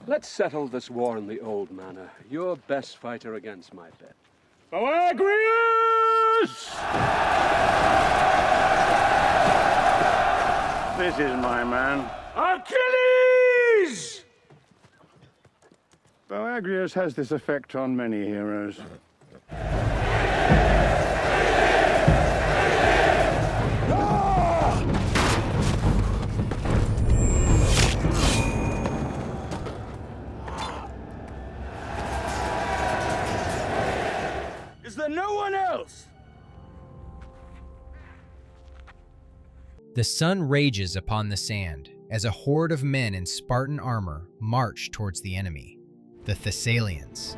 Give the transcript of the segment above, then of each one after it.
Let's settle this war in the old manner. Your best fighter against my bet. Boagrius! This is my man. Achilles! Boagrius has this effect on many heroes. Is there no one else? The sun rages upon the sand as a horde of men in Spartan armor march towards the enemy, the Thessalians.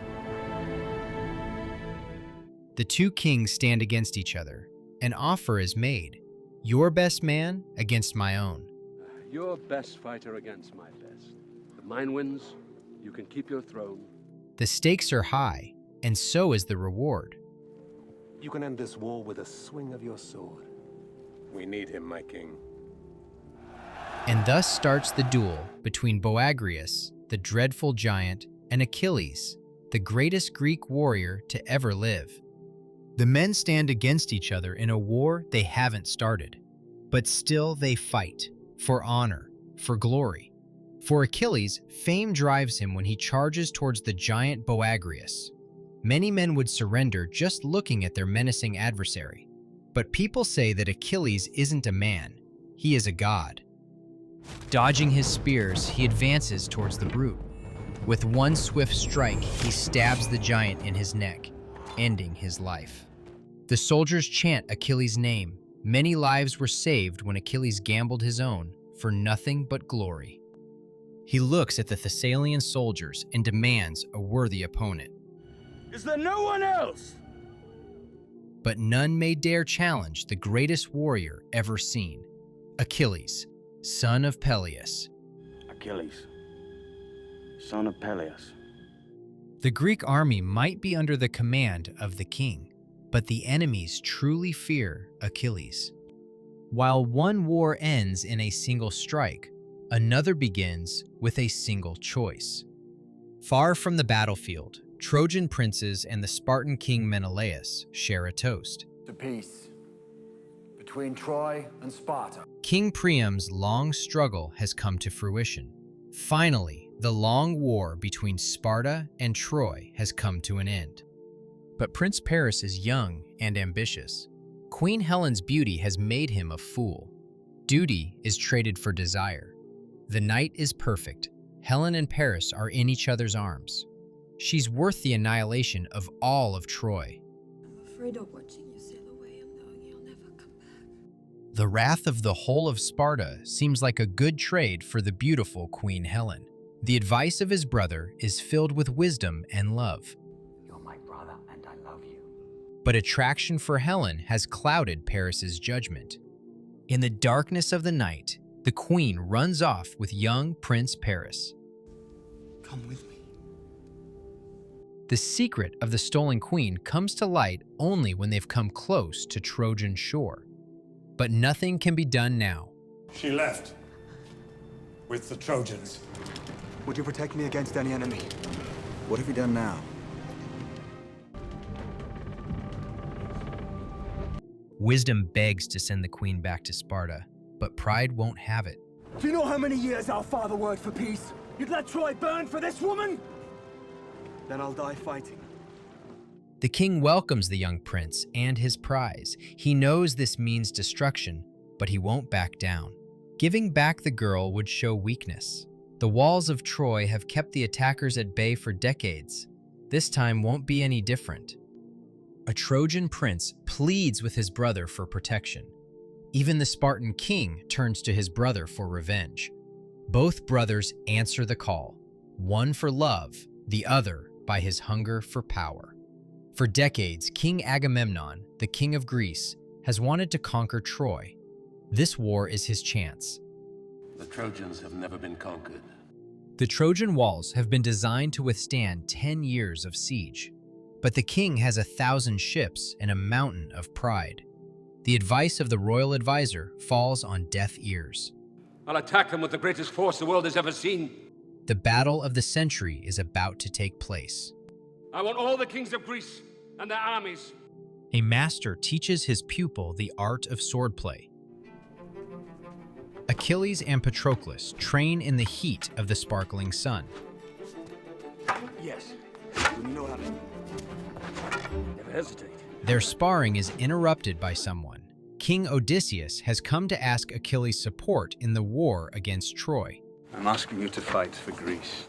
The two kings stand against each other. An offer is made, your best man against my own. Your best fighter against my best. If mine wins, you can keep your throne. The stakes are high, and so is the reward. You can end this war with a swing of your sword. We need him, my king. And thus starts the duel between Boagrius, the dreadful giant, and Achilles, the greatest Greek warrior to ever live. The men stand against each other in a war they haven't started, but still they fight, for honor, for glory. For Achilles, fame drives him when he charges towards the giant Boagrius. Many men would surrender just looking at their menacing adversary. But people say that Achilles isn't a man, he is a god. Dodging his spears, he advances towards the brute. With one swift strike, he stabs the giant in his neck, ending his life. The soldiers chant Achilles' name. Many lives were saved when Achilles gambled his own for nothing but glory. He looks at the Thessalian soldiers and demands a worthy opponent. Is there no one else? But none may dare challenge the greatest warrior ever seen, Achilles, son of Peleus. Achilles, son of Peleus. The Greek army might be under the command of the king, but the enemies truly fear Achilles. While one war ends in a single strike, another begins with a single choice. Far from the battlefield, Trojan princes and the Spartan king Menelaus share a toast. To peace between Troy and Sparta. King Priam's long struggle has come to fruition. Finally, the long war between Sparta and Troy has come to an end. But Prince Paris is young and ambitious. Queen Helen's beauty has made him a fool. Duty is traded for desire. The night is perfect. Helen and Paris are in each other's arms. She's worth the annihilation of all of Troy. I'm afraid of watching you sail away and knowing you'll never come back. The wrath of the whole of Sparta seems like a good trade for the beautiful Queen Helen. The advice of his brother is filled with wisdom and love. You're my brother and I love you. But attraction for Helen has clouded Paris's judgment. In the darkness of the night, the queen runs off with young Prince Paris. Come with me. The secret of the stolen queen comes to light only when they've come close to Trojan shore. But nothing can be done now. She left with the Trojans. Would you protect me against any enemy? What have you done now? Wisdom begs to send the queen back to Sparta, but pride won't have it. Do you know how many years our father worked for peace? You'd let Troy burn for this woman? Then I'll die fighting. The king welcomes the young prince and his prize. He knows this means destruction, but he won't back down. Giving back the girl would show weakness. The walls of Troy have kept the attackers at bay for decades. This time won't be any different. A Trojan prince pleads with his brother for protection. Even the Spartan king turns to his brother for revenge. Both brothers answer the call, one for love, the other by his hunger for power. For decades, King Agamemnon, the king of Greece, has wanted to conquer Troy. This war is his chance. The Trojans have never been conquered. The Trojan walls have been designed to withstand 10 years of siege. But the king has 1,000 ships and a mountain of pride. The advice of the royal advisor falls on deaf ears. I'll attack them with the greatest force the world has ever seen. The battle of the century is about to take place. I want all the kings of Greece and their armies. A master teaches his pupil the art of swordplay. Achilles and Patroclus train in the heat of the sparkling sun. Yes. You know how to... Never hesitate. Their sparring is interrupted by someone. King Odysseus has come to ask Achilles' support in the war against Troy. I'm asking you to fight for Greece.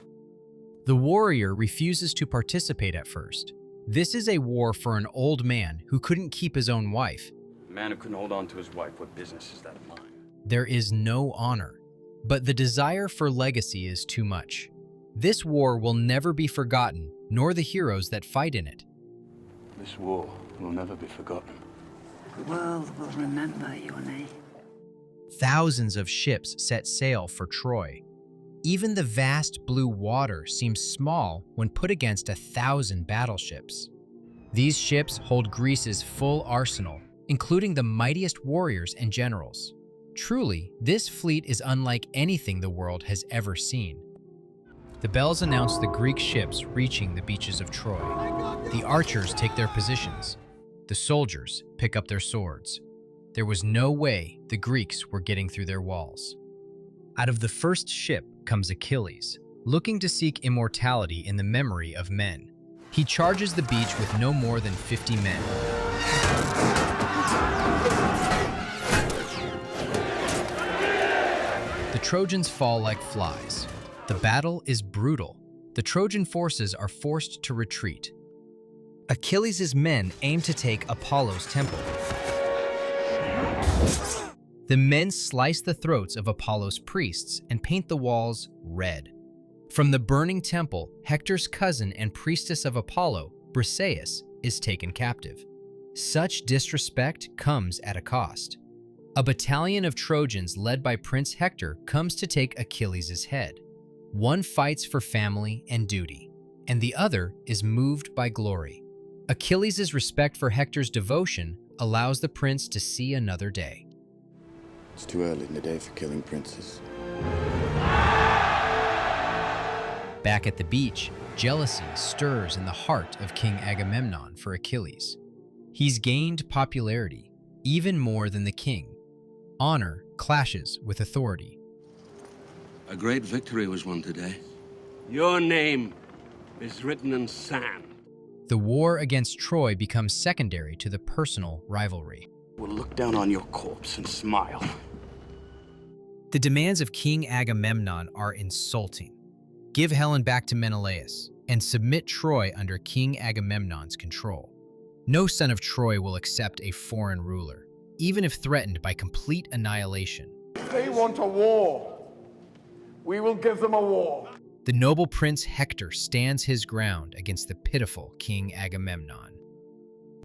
The warrior refuses to participate at first. This is a war for an old man who couldn't keep his own wife. A man who couldn't hold on to his wife, what business is that of mine? There is no honor, but the desire for legacy is too much. This war will never be forgotten, nor the heroes that fight in it. This war will never be forgotten. The world will remember your name. Thousands of ships set sail for Troy. Even the vast blue water seems small when put against 1,000 battleships. These ships hold Greece's full arsenal, including the mightiest warriors and generals. Truly, this fleet is unlike anything the world has ever seen. The bells announce the Greek ships reaching the beaches of Troy. The archers take their positions. The soldiers pick up their swords. There was no way the Greeks were getting through their walls. Out of the first ship comes Achilles, looking to seek immortality in the memory of men. He charges the beach with no more than 50 men. The Trojans fall like flies. The battle is brutal. The Trojan forces are forced to retreat. Achilles' men aim to take Apollo's temple. The men slice the throats of Apollo's priests and paint the walls red. From the burning temple, Hector's cousin and priestess of Apollo, Briseis, is taken captive. Such disrespect comes at a cost. A battalion of Trojans led by Prince Hector comes to take Achilles' head. One fights for family and duty, and the other is moved by glory. Achilles' respect for Hector's devotion allows the prince to see another day. It's too early in the day for killing princes. Back at the beach, jealousy stirs in the heart of King Agamemnon for Achilles. He's gained popularity, even more than the king. Honor clashes with authority. A great victory was won today. Your name is written in sand. The war against Troy becomes secondary to the personal rivalry. We'll look down on your corpse and smile. The demands of King Agamemnon are insulting. Give Helen back to Menelaus and submit Troy under King Agamemnon's control. No son of Troy will accept a foreign ruler, even if threatened by complete annihilation. They want a war. We will give them a war. The noble prince Hector stands his ground against the pitiful King Agamemnon.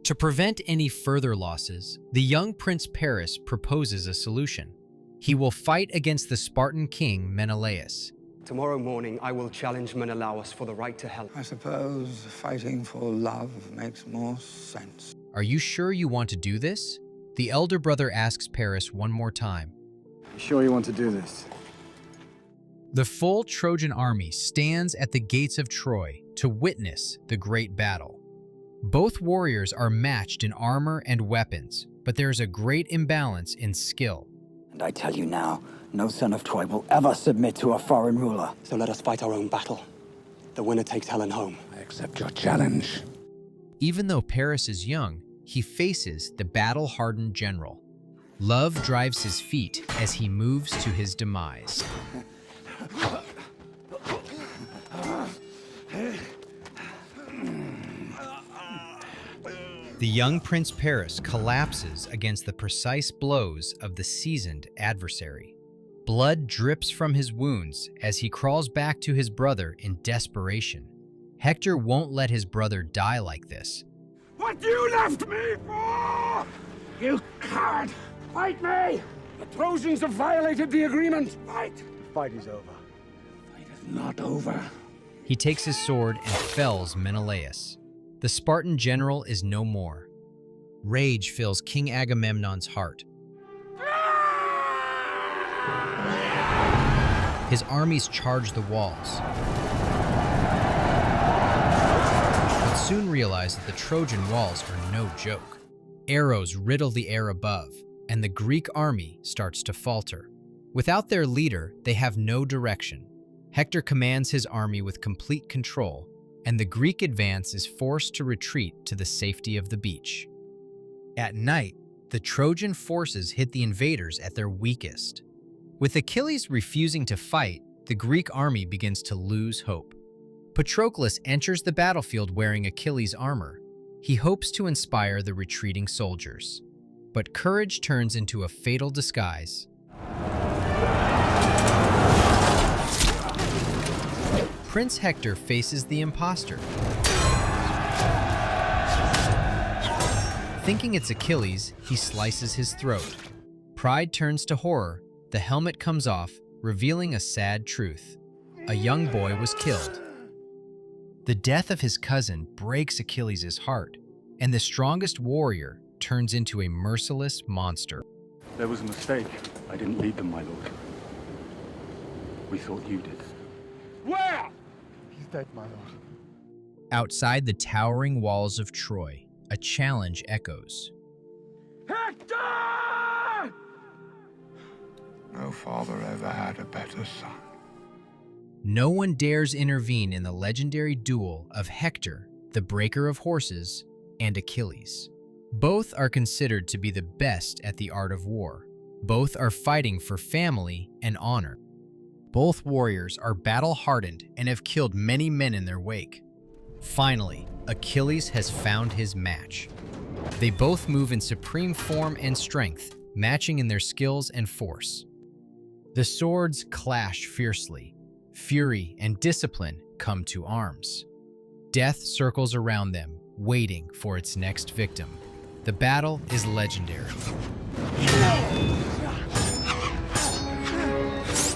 To prevent any further losses, the young Prince Paris proposes a solution. He will fight against the Spartan king Menelaus. Tomorrow morning, I will challenge Menelaus for the right to Helen. I suppose fighting for love makes more sense. Are you sure you want to do this? The elder brother asks Paris one more time. You sure you want to do this? The full Trojan army stands at the gates of Troy to witness the great battle. Both warriors are matched in armor and weapons, but there is a great imbalance in skill. And I tell you now, no son of Troy will ever submit to a foreign ruler. So let us fight our own battle. The winner takes Helen home. I accept your challenge. Even though Paris is young, he faces the battle-hardened general. Love drives his feet as he moves to his demise. The young Prince Paris collapses against the precise blows of the seasoned adversary. Blood drips from his wounds as he crawls back to his brother in desperation. Hector won't let his brother die like this. What you left me for? You coward! Fight me! The Trojans have violated the agreement. Fight! The fight is over. Fight is not over. He takes his sword and fells Menelaus. The Spartan general is no more. Rage fills King Agamemnon's heart. His armies charge the walls, but soon realize that the Trojan walls are no joke. Arrows riddle the air above, and the Greek army starts to falter. Without their leader, they have no direction. Hector commands his army with complete control, and the Greek advance is forced to retreat to the safety of the beach. At night, the Trojan forces hit the invaders at their weakest. With Achilles refusing to fight, the Greek army begins to lose hope. Patroclus enters the battlefield wearing Achilles' armor. He hopes to inspire the retreating soldiers. But courage turns into a fatal disguise. Prince Hector faces the imposter. Thinking it's Achilles, he slices his throat. Pride turns to horror. The helmet comes off, revealing a sad truth. A young boy was killed. The death of his cousin breaks Achilles' heart, and the strongest warrior turns into a merciless monster. There was a mistake. I didn't lead them, my lord. We thought you did. Where? He's dead, my lord. Outside the towering walls of Troy, a challenge echoes. Hector! No father ever had a better son. No one dares intervene in the legendary duel of Hector, the breaker of horses, and Achilles. Both are considered to be the best at the art of war. Both are fighting for family and honor. Both warriors are battle-hardened and have killed many men in their wake. Finally, Achilles has found his match. They both move in supreme form and strength, matching in their skills and force. The swords clash fiercely. Fury and discipline come to arms. Death circles around them, waiting for its next victim. The battle is legendary.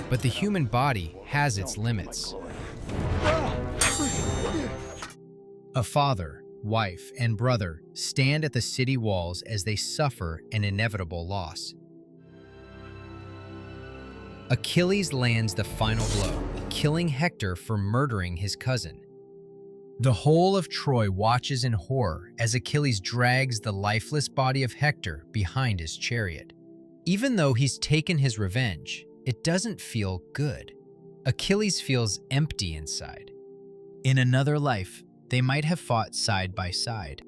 But the human body has its limits. A father, wife, and brother stand at the city walls as they suffer an inevitable loss. Achilles lands the final blow, killing Hector for murdering his cousin. The whole of Troy watches in horror as Achilles drags the lifeless body of Hector behind his chariot. Even though he's taken his revenge, it doesn't feel good. Achilles feels empty inside. In another life, they might have fought side by side.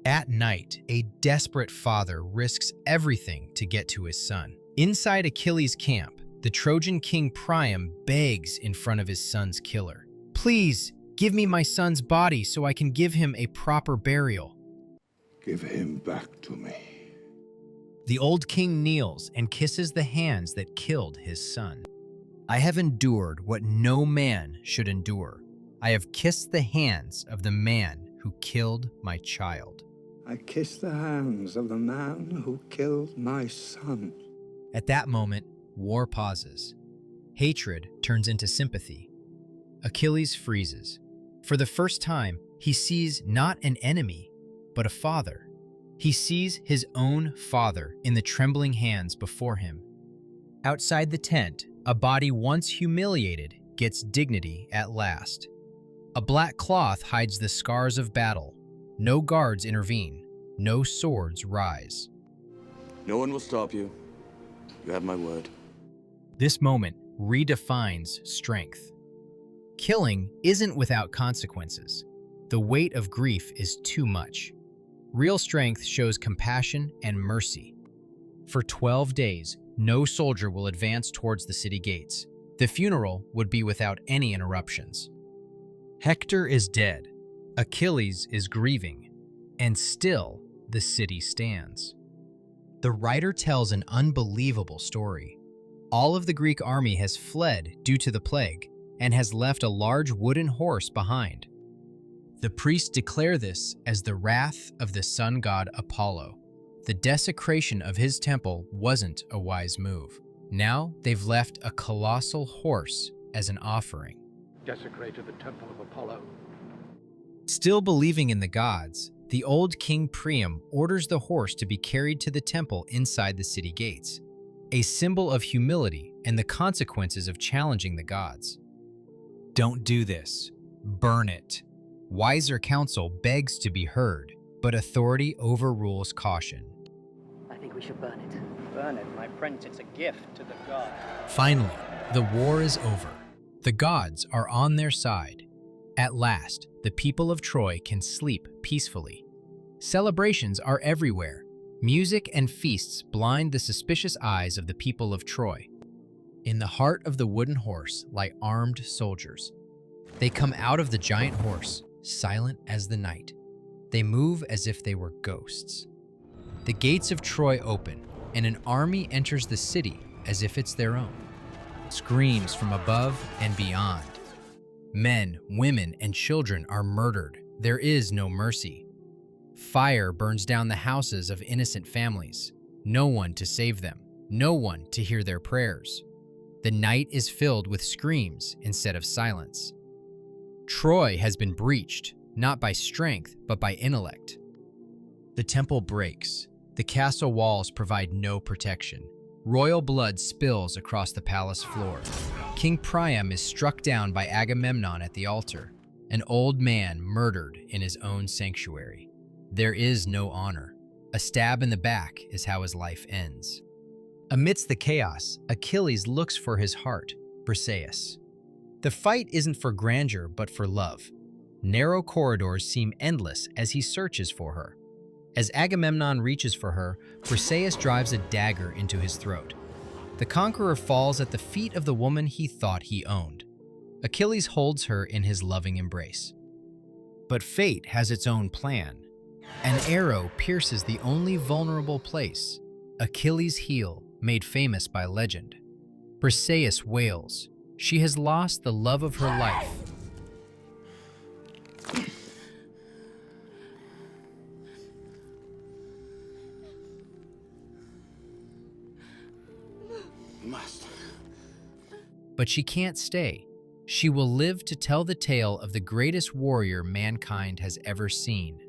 At night, a desperate father risks everything to get to his son. Inside Achilles' camp, the Trojan king Priam begs in front of his son's killer. "Please, give me my son's body so I can give him a proper burial." Give him back to me. The old king kneels and kisses the hands that killed his son. "I have endured what no man should endure. I have kissed the hands of the man who killed my child." I kiss the hands of the man who killed my son. At that moment, war pauses. Hatred turns into sympathy. Achilles freezes. For the first time, he sees not an enemy, but a father. He sees his own father in the trembling hands before him. Outside the tent, a body once humiliated gets dignity at last. A black cloth hides the scars of battle. No guards intervene. No swords rise. No one will stop you. You have my word. This moment redefines strength. Killing isn't without consequences. The weight of grief is too much. Real strength shows compassion and mercy. For 12 days, no soldier will advance towards the city gates. The funeral would be without any interruptions. Hector is dead. Achilles is grieving. And still, the city stands. The writer tells an unbelievable story. All of the Greek army has fled due to the plague and has left a large wooden horse behind. The priests declare this as the wrath of the sun god Apollo. The desecration of his temple wasn't a wise move. Now they've left a colossal horse as an offering. Desecrated the temple of Apollo. Still believing in the gods, the old king Priam orders the horse to be carried to the temple inside the city gates. A symbol of humility, and the consequences of challenging the gods. Don't do this. Burn it. Wiser counsel begs to be heard, but authority overrules caution. I think we should burn it. Burn it, my prince. It's a gift to the gods. Finally, the war is over. The gods are on their side. At last, the people of Troy can sleep peacefully. Celebrations are everywhere. Music and feasts blind the suspicious eyes of the people of Troy. In the heart of the wooden horse lie armed soldiers. They come out of the giant horse, silent as the night. They move as if they were ghosts. The gates of Troy open, and an army enters the city as if it's their own. Screams from above and beyond. Men, women, and children are murdered. There is no mercy. Fire burns down the houses of innocent families. No one to save them. No one to hear their prayers. The night is filled with screams instead of silence. Troy has been breached, not by strength, but by intellect. The temple breaks. The castle walls provide no protection. Royal blood spills across the palace floor. King Priam is struck down by Agamemnon at the altar, an old man murdered in his own sanctuary. There is no honor. A stab in the back is how his life ends. Amidst the chaos, Achilles looks for his heart, Briseis. The fight isn't for grandeur, but for love. Narrow corridors seem endless as he searches for her. As Agamemnon reaches for her, Briseis drives a dagger into his throat. The conqueror falls at the feet of the woman he thought he owned. Achilles holds her in his loving embrace. But fate has its own plan. An arrow pierces the only vulnerable place, Achilles' heel, made famous by legend. Briseis wails. She has lost the love of her life. Must. But she can't stay. She will live to tell the tale of the greatest warrior mankind has ever seen.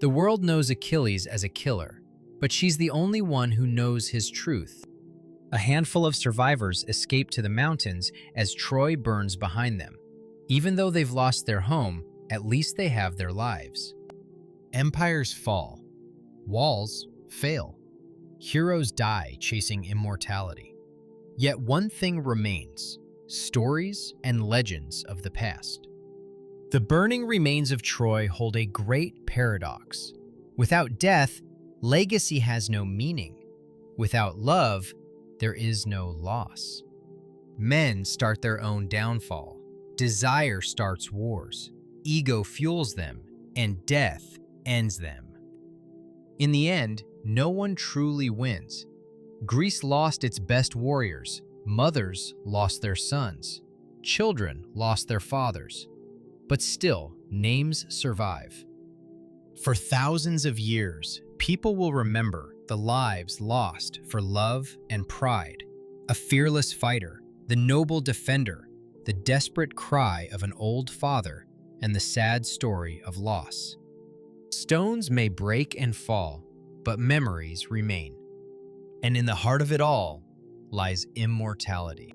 The world knows Achilles as a killer, but she's the only one who knows his truth. A handful of survivors escape to the mountains as Troy burns behind them. Even though they've lost their home, at least they have their lives. Empires fall. Walls fail. Heroes die chasing immortality. Yet one thing remains: stories and legends of the past. The burning remains of Troy hold a great paradox. Without death, legacy has no meaning. Without love, there is no loss. Men start their own downfall. Desire starts wars. Ego fuels them, and death ends them. In the end, no one truly wins. Greece lost its best warriors. Mothers lost their sons. Children lost their fathers. But still, names survive. For thousands of years, people will remember the lives lost for love and pride, a fearless fighter, the noble defender, the desperate cry of an old father, and the sad story of loss. Stones may break and fall, but memories remain. And in the heart of it all lies immortality.